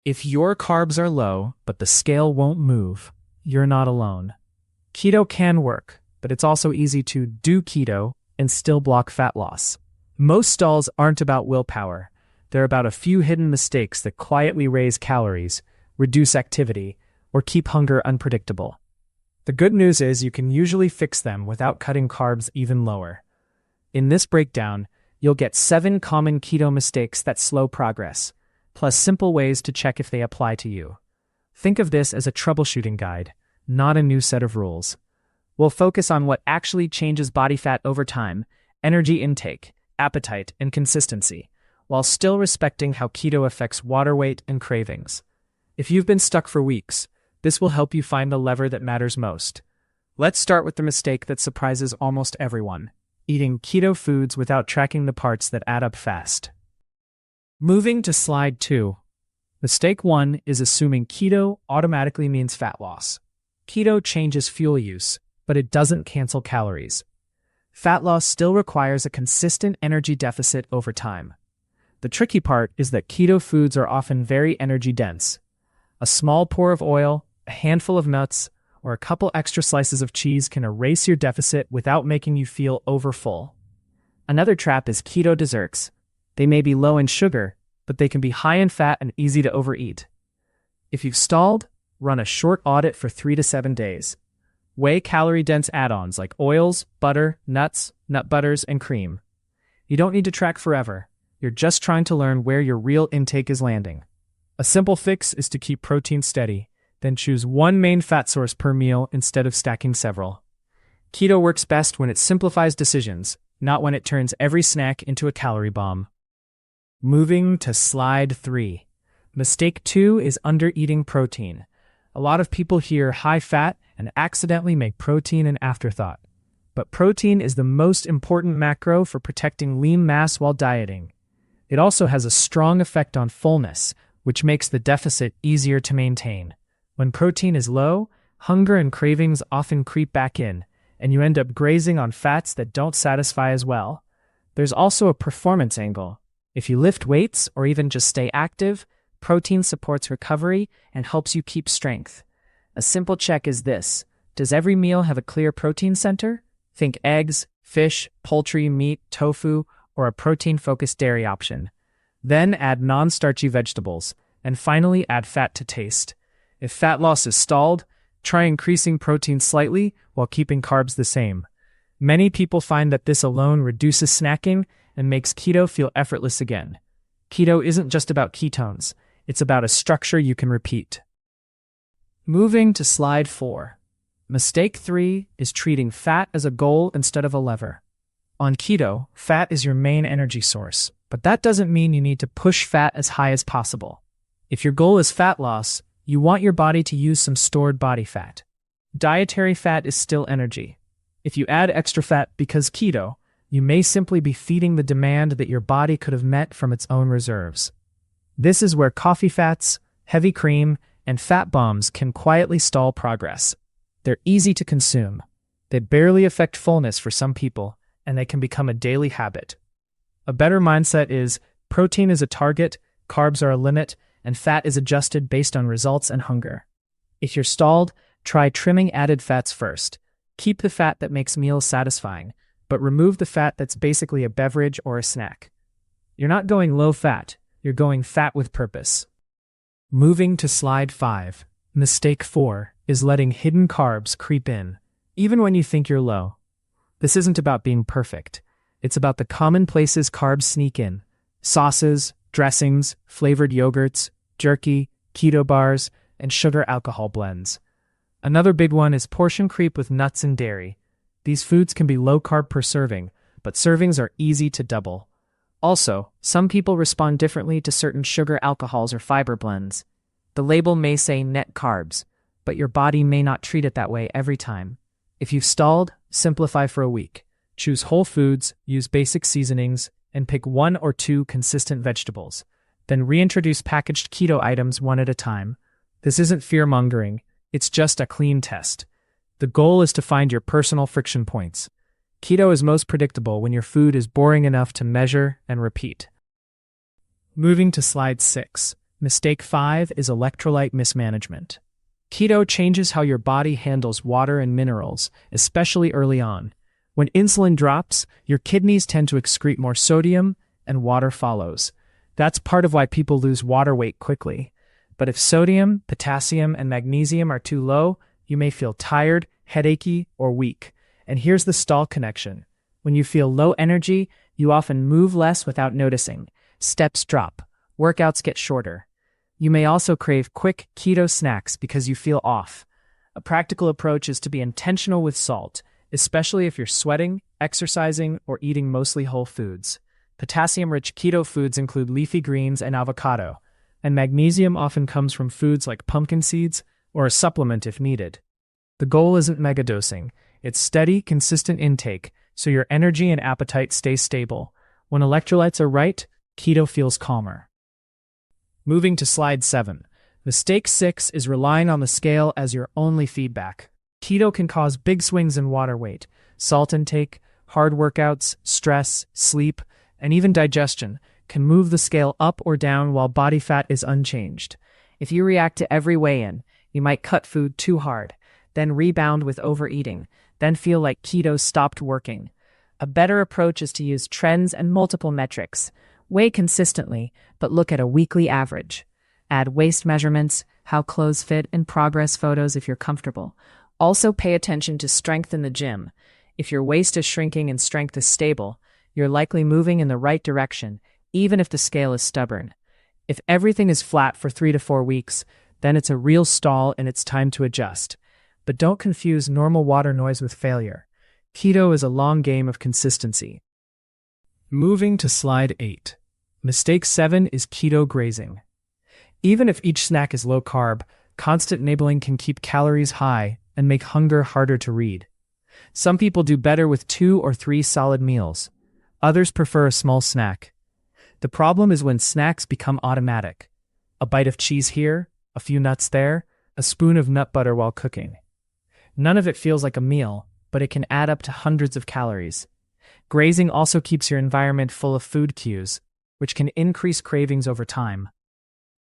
If your carbs are low, but the scale won't move, you're not alone. Keto can work, but it's also easy to do keto and still block fat loss. Most stalls aren't about willpower. They're about a few hidden mistakes that quietly raise calories, reduce activity, or keep hunger unpredictable. The good news is you can usually fix them without cutting carbs even lower. In this breakdown, you'll get 7 common keto mistakes that slow progress, plus simple ways to check if they apply to you. Think of this as a troubleshooting guide, not a new set of rules. We'll focus on what actually changes body fat over time, energy intake, appetite, and consistency, while still respecting how keto affects water weight and cravings. If you've been stuck for weeks, this will help you find the lever that matters most. Let's start with the mistake that surprises almost everyone: eating keto foods without tracking the parts that add up fast. Moving to slide 2. Mistake 1 is assuming keto automatically means fat loss. Keto changes fuel use, but it doesn't cancel calories. Fat loss still requires a consistent energy deficit over time. The tricky part is that keto foods are often very energy dense. A small pour of oil, a handful of nuts, or a couple extra slices of cheese can erase your deficit without making you feel overfull. Another trap is keto desserts. They may be low in sugar, but they can be high in fat and easy to overeat. If you've stalled, run a short audit for 3 to 7 days. Weigh calorie-dense add-ons like oils, butter, nuts, nut butters, and cream. You don't need to track forever. You're just trying to learn where your real intake is landing. A simple fix is to keep protein steady, then choose one main fat source per meal instead of stacking several. Keto works best when it simplifies decisions, not when it turns every snack into a calorie bomb. Moving to slide 3. Mistake 2 is under-eating protein. A lot of people hear high fat and accidentally make protein an afterthought. But protein is the most important macro for protecting lean mass while dieting. It also has a strong effect on fullness, which makes the deficit easier to maintain. When protein is low, hunger and cravings often creep back in, and you end up grazing on fats that don't satisfy as well. There's also a performance angle. If you lift weights or even just stay active, protein supports recovery and helps you keep strength. A simple check is this: does every meal have a clear protein center? Think eggs, fish, poultry, meat, tofu, or a protein-focused dairy option. Then add non-starchy vegetables, and finally add fat to taste. If fat loss is stalled, try increasing protein slightly while keeping carbs the same. Many people find that this alone reduces snacking and makes keto feel effortless again. Keto isn't just about ketones, it's about a structure you can repeat. Moving to slide 4. Mistake 3 is treating fat as a goal instead of a lever. On keto, fat is your main energy source, but that doesn't mean you need to push fat as high as possible. If your goal is fat loss, you want your body to use some stored body fat. Dietary fat is still energy. If you add extra fat because keto, you may simply be feeding the demand that your body could have met from its own reserves. This is where coffee fats, heavy cream, and fat bombs can quietly stall progress. They're easy to consume. They barely affect fullness for some people, and they can become a daily habit. A better mindset is protein is a target, carbs are a limit, and fat is adjusted based on results and hunger. If you're stalled, try trimming added fats first. Keep the fat that makes meals satisfying, but remove the fat that's basically a beverage or a snack. You're not going low fat, you're going fat with purpose. Moving to slide 5. Mistake 4 is letting hidden carbs creep in, even when you think you're low. This isn't about being perfect. It's about the common places carbs sneak in: sauces, dressings, flavored yogurts, jerky, keto bars, and sugar alcohol blends. Another big one is portion creep with nuts and dairy. These foods can be low carb per serving, but servings are easy to double. Also, some people respond differently to certain sugar alcohols or fiber blends. The label may say net carbs, but your body may not treat it that way every time. If you've stalled, simplify for a week. Choose whole foods, use basic seasonings, and pick 1 or 2 consistent vegetables. Then reintroduce packaged keto items one at a time. This isn't fear-mongering, it's just a clean test. The goal is to find your personal friction points. Keto is most predictable when your food is boring enough to measure and repeat. Moving to slide 6. Mistake 5 is electrolyte mismanagement. Keto changes how your body handles water and minerals, especially early on. When insulin drops, your kidneys tend to excrete more sodium, and water follows. That's part of why people lose water weight quickly. But if sodium, potassium, and magnesium are too low, you may feel tired, headachy, or weak. And here's the stall connection. When you feel low energy, you often move less without noticing. Steps drop. Workouts get shorter. You may also crave quick keto snacks because you feel off. A practical approach is to be intentional with salt, especially if you're sweating, exercising, or eating mostly whole foods. Potassium-rich keto foods include leafy greens and avocado, and magnesium often comes from foods like pumpkin seeds or a supplement if needed. The goal isn't megadosing, it's steady, consistent intake, so your energy and appetite stay stable. When electrolytes are right, keto feels calmer. Moving to slide 7. Mistake 6 is relying on the scale as your only feedback. Keto can cause big swings in water weight, salt intake, hard workouts, stress, sleep, and even digestion can move the scale up or down while body fat is unchanged. If you react to every weigh-in, you might cut food too hard, then rebound with overeating, then feel like keto stopped working. A better approach is to use trends and multiple metrics. Weigh consistently, but look at a weekly average. Add waist measurements, how clothes fit, and progress photos if you're comfortable. Also pay attention to strength in the gym. If your waist is shrinking and strength is stable, you're likely moving in the right direction, even if the scale is stubborn. If everything is flat for 3 to 4 weeks, then it's a real stall and it's time to adjust. But don't confuse normal water noise with failure. Keto is a long game of consistency. Moving to slide 8. Mistake 7 is keto grazing. Even if each snack is low carb, constant enabling can keep calories high and make hunger harder to read. Some people do better with 2 or 3 solid meals. Others prefer a small snack. The problem is when snacks become automatic. A bite of cheese here, a few nuts there, a spoon of nut butter while cooking. None of it feels like a meal, but it can add up to hundreds of calories. Grazing also keeps your environment full of food cues, which can increase cravings over time.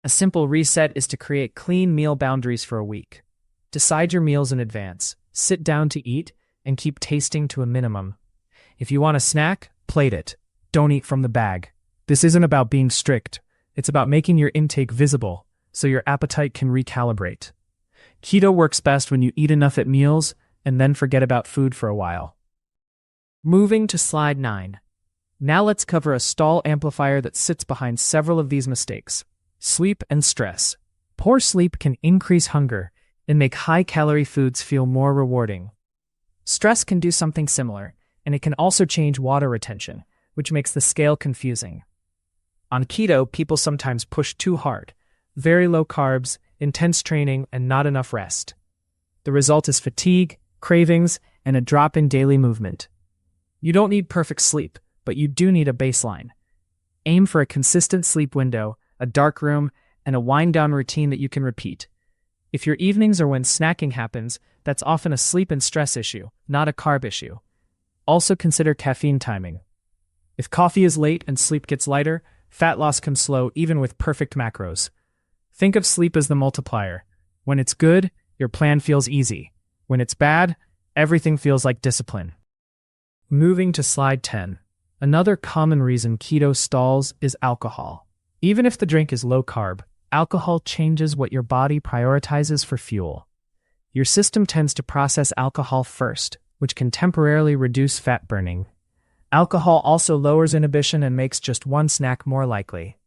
A simple reset is to create clean meal boundaries for a week. Decide your meals in advance, sit down to eat, and keep tasting to a minimum. If you want a snack, plate it. Don't eat from the bag. This isn't about being strict. It's about making your intake visible, so your appetite can recalibrate. Keto works best when you eat enough at meals and then forget about food for a while. Moving to slide 9. Now let's cover a stall amplifier that sits behind several of these mistakes. Sleep and stress. Poor sleep can increase hunger and make high-calorie foods feel more rewarding. Stress can do something similar, and it can also change water retention, which makes the scale confusing. On keto, people sometimes push too hard. Very low carbs, intense training, and not enough rest. The result is fatigue, cravings, and a drop in daily movement. You don't need perfect sleep, but you do need a baseline. Aim for a consistent sleep window, a dark room, and a wind-down routine that you can repeat. If your evenings are when snacking happens, that's often a sleep and stress issue, not a carb issue. Also consider caffeine timing. If coffee is late and sleep gets lighter, fat loss can slow even with perfect macros. Think of sleep as the multiplier. When it's good, your plan feels easy. When it's bad, everything feels like discipline. Moving to slide 10. Another common reason keto stalls is alcohol. Even if the drink is low carb, alcohol changes what your body prioritizes for fuel. Your system tends to process alcohol first, which can temporarily reduce fat burning. Alcohol also lowers inhibition and makes just one snack more likely.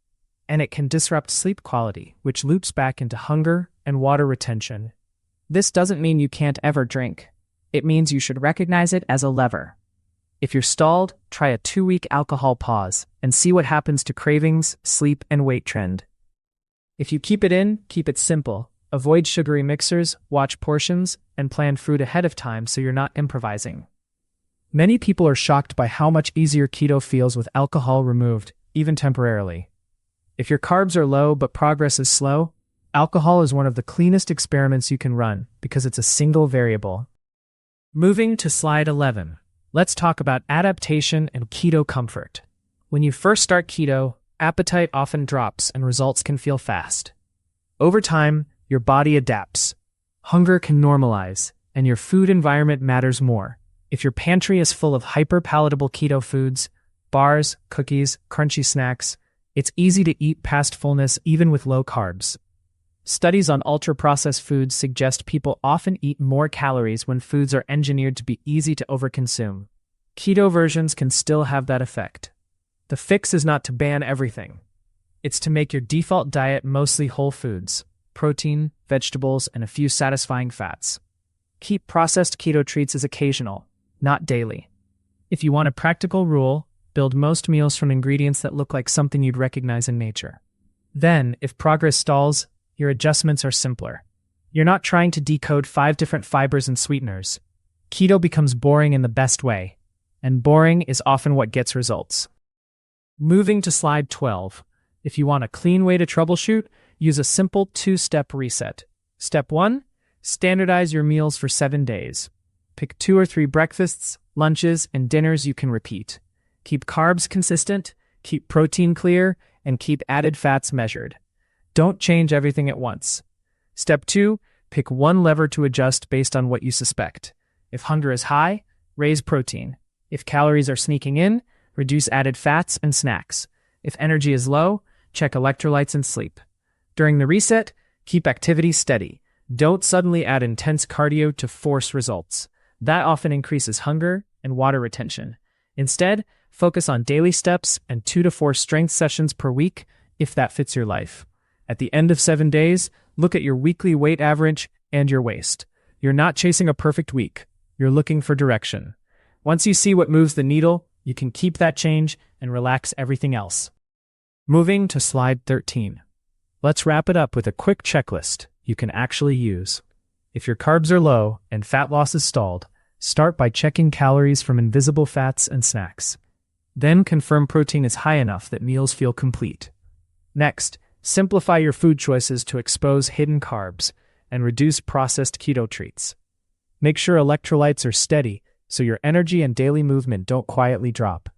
And it can disrupt sleep quality, which loops back into hunger and water retention. This doesn't mean you can't ever drink. It means you should recognize it as a lever. If you're stalled, try a 2-week alcohol pause and see what happens to cravings, sleep, and weight trend. If you keep it in, keep it simple. Avoid sugary mixers, watch portions, and plan food ahead of time so you're not improvising. Many people are shocked by how much easier keto feels with alcohol removed, even temporarily. If your carbs are low but progress is slow, alcohol is one of the cleanest experiments you can run because it's a single variable. Moving to slide 11. Let's talk about adaptation and keto comfort. When you first start keto, Appetite often drops and results can feel fast. Over time, your body adapts. Hunger can normalize, and your food environment matters more. If your pantry is full of hyper-palatable keto foods, bars, cookies, crunchy snacks, it's easy to eat past fullness even with low carbs. Studies on ultra-processed foods suggest people often eat more calories when foods are engineered to be easy to overconsume. Keto versions can still have that effect. The fix is not to ban everything. It's to make your default diet mostly whole foods, protein, vegetables, and a few satisfying fats. Keep processed keto treats as occasional, not daily. If you want a practical rule, build most meals from ingredients that look like something you'd recognize in nature. Then, if progress stalls, your adjustments are simpler. You're not trying to decode 5 different fibers and sweeteners. Keto becomes boring in the best way, and boring is often what gets results. Moving to slide 12. If you want a clean way to troubleshoot, use a simple 2-step reset. Step 1. Standardize your meals for 7 days. Pick 2 or 3 breakfasts, lunches, and dinners you can repeat. Keep carbs consistent, keep protein clear, and keep added fats measured. Don't change everything at once. Step 2. Pick one lever to adjust based on what you suspect. If hunger is high, raise protein. If calories are sneaking in, reduce added fats and snacks. If energy is low, check electrolytes and sleep. During the reset, keep activity steady. Don't suddenly add intense cardio to force results. That often increases hunger and water retention. Instead, focus on daily steps and 2 to 4 strength sessions per week if that fits your life. At the end of 7 days, look at your weekly weight average and your waist. You're not chasing a perfect week. You're looking for direction. Once you see what moves the needle, you can keep that change and relax everything else. Moving to slide 13. Let's wrap it up with a quick checklist you can actually use. If your carbs are low and fat loss is stalled, start by checking calories from invisible fats and snacks. Then confirm protein is high enough that meals feel complete. Next, simplify your food choices to expose hidden carbs and reduce processed keto treats. Make sure electrolytes are steady so your energy and daily movement don't quietly drop.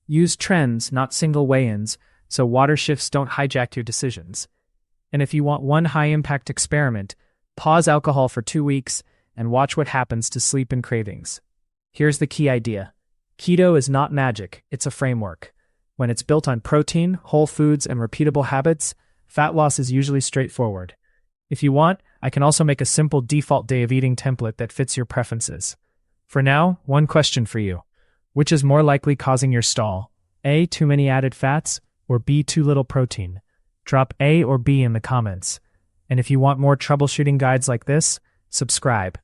Use trends, not single weigh-ins, so water shifts don't hijack your decisions. And if you want one high-impact experiment, pause alcohol for 2 weeks and watch what happens to sleep and cravings. Here's the key idea. Keto is not magic, it's a framework. When it's built on protein, whole foods, and repeatable habits, fat loss is usually straightforward. If you want, I can also make a simple default day of eating template that fits your preferences. For now, one question for you. Which is more likely causing your stall? A. Too many added fats, or B. Too little protein? Drop A or B in the comments. And if you want more troubleshooting guides like this, subscribe.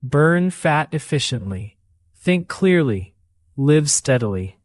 Burn fat efficiently. Think clearly. Live steadily.